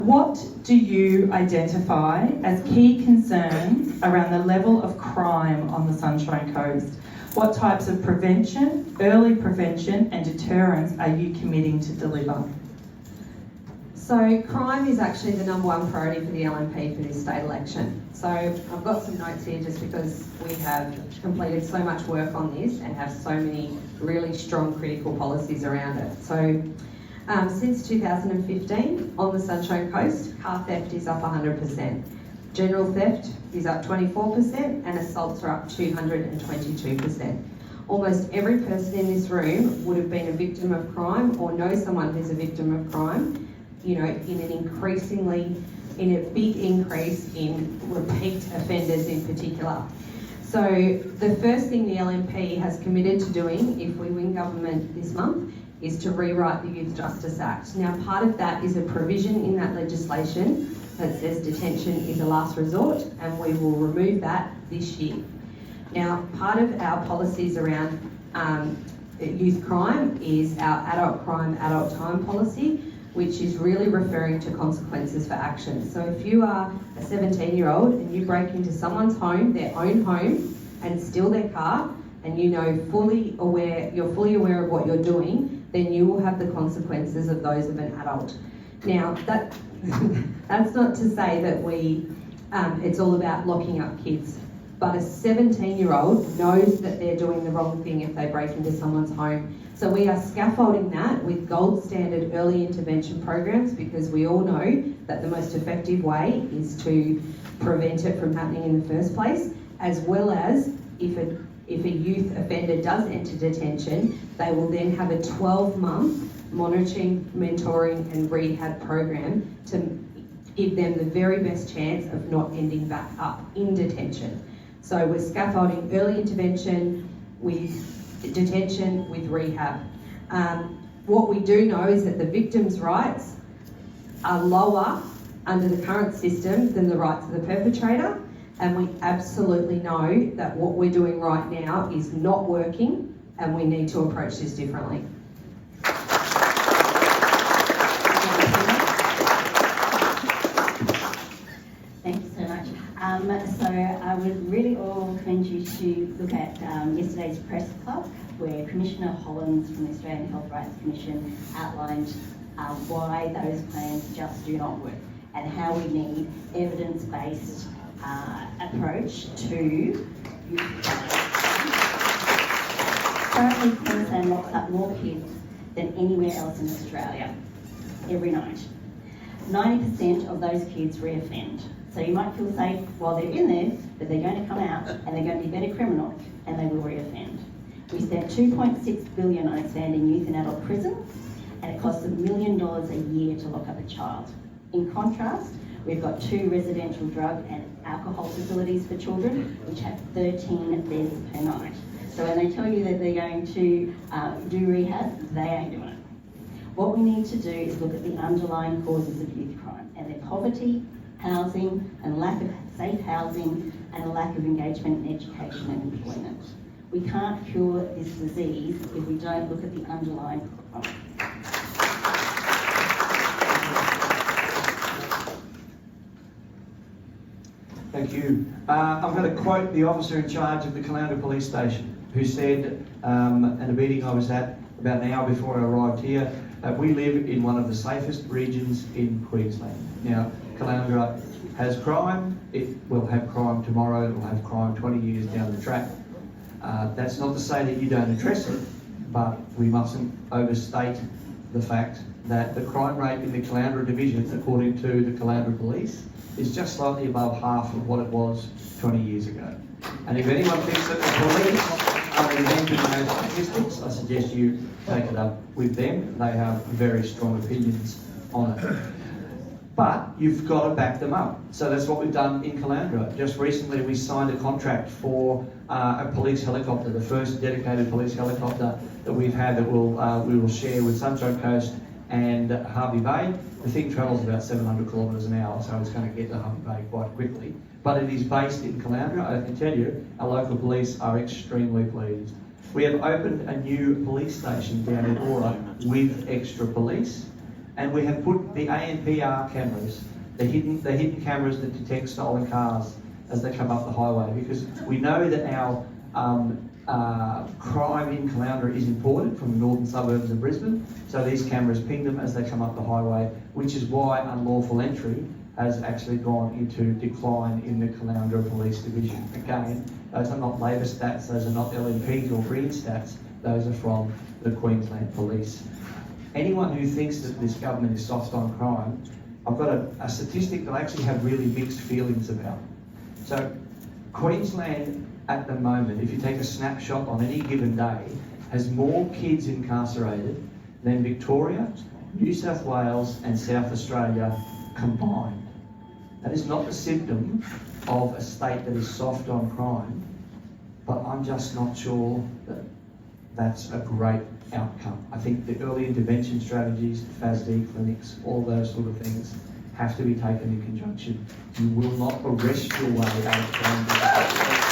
What do you identify as key concerns around the level of crime on the Sunshine Coast? What types of prevention, early prevention and deterrence are you committing to deliver? So crime is actually the #1 priority for the LNP for this state election. So I've got some notes here just because we have completed so much work on this and have so many really strong critical policies around it. So since 2015 on the Sunshine Coast, car theft is up 100%. General theft is up 24% and assaults are up 222%. Almost every person in this room would have been a victim of crime or know someone who's a victim of crime, you know, in a big increase in repeat offenders in particular. So the first thing the LNP has committed to doing if we win government this month is to rewrite the Youth Justice Act. Now part of that is a provision in that legislation that says detention is a last resort, and we will remove that this year. Now part of our policies around youth crime is our adult crime, adult time policy, which is really referring to consequences for action. So if you are a 17-year-old and you break into someone's home, their own home, and steal their car, and you know you're fully aware of what you're doing, then you will have the consequences of those of an adult. Now that's not to say that it's all about locking up kids, but a 17-year-old knows that they're doing the wrong thing if they break into someone's home. So we are scaffolding that with gold standard early intervention programs, because we all know that the most effective way is to prevent it from happening in the first place, as well as if a youth offender does enter detention, they will then have a 12-month monitoring, mentoring and rehab program to give them the very best chance of not ending back up in detention. So we're scaffolding early intervention with detention with rehab. What we do know is that the victim's rights are lower under the current system than the rights of the perpetrator, and we absolutely know that what we're doing right now is not working and we need to approach this differently. Thanks so much. So I would really all commend you to look at yesterday's press club, where Commissioner Hollins from the Australian Health Rights Commission outlined why those plans just do not work and how we need evidence-based approach to youth crime. Currently, Queensland locks up more kids than anywhere else in Australia every night. 90% of those kids reoffend. So you might feel safe while they're in there, but they're going to come out and they're going to be better criminals and they will reoffend. We spent $2.6 billion on expanding youth and adult prisons, and it costs $1 million a year to lock up a child. In contrast, we've got 2 residential drug and alcohol facilities for children, which have 13 beds per night. So when they tell you that they're going to do rehab, they ain't doing it. What we need to do is look at the underlying causes of youth crime, and they're poverty, housing, and lack of safe housing, and a lack of engagement in education and employment. We can't cure this disease if we don't look at the underlying problem. Thank you. I'm going to quote the officer in charge of the Caloundra police station, who said at a meeting I was at about an hour before I arrived here, we live in one of the safest regions in Queensland. Now, Caloundra has crime, it will have crime tomorrow, it will have crime 20 years down the track. That's not to say that you don't address it, but we mustn't overstate the fact that the crime rate in the Caloundra division, according to the Caloundra police, is just slightly above half of what it was 20 years ago. And if anyone thinks that the police are inventing those statistics, I suggest you take it up with them. They have very strong opinions on it. But you've got to back them up. So that's what we've done in Caloundra. Just recently we signed a contract for a police helicopter, the first dedicated police helicopter that we've had that we will share with Sunshine Coast and Harvey Bay. The thing travels about 700 kilometres an hour, so it's going to get to Harvey Bay quite quickly. But it is based in Caloundra. I can tell you, our local police are extremely pleased. We have opened a new police station down in Aura with extra police, And we have put the ANPR cameras, the hidden cameras that detect stolen cars as they come up the highway, because we know that our crime in Caloundra is important from the northern suburbs of Brisbane, so these cameras ping them as they come up the highway, which is why unlawful entry has actually gone into decline in the Caloundra Police Division. Again, those are not Labor stats, those are not LNPs or Green stats, those are from the Queensland Police. Anyone who thinks that this government is soft on crime, I've got a statistic that I actually have really mixed feelings about. So Queensland at the moment, if you take a snapshot on any given day, has more kids incarcerated than Victoria, New South Wales and South Australia combined. That is not the symptom of a state that is soft on crime, but I'm just not sure that that's a great outcome. I think the early intervention strategies, FASD clinics, all those sort of things have to be taken in conjunction. You will not arrest your way out of crime.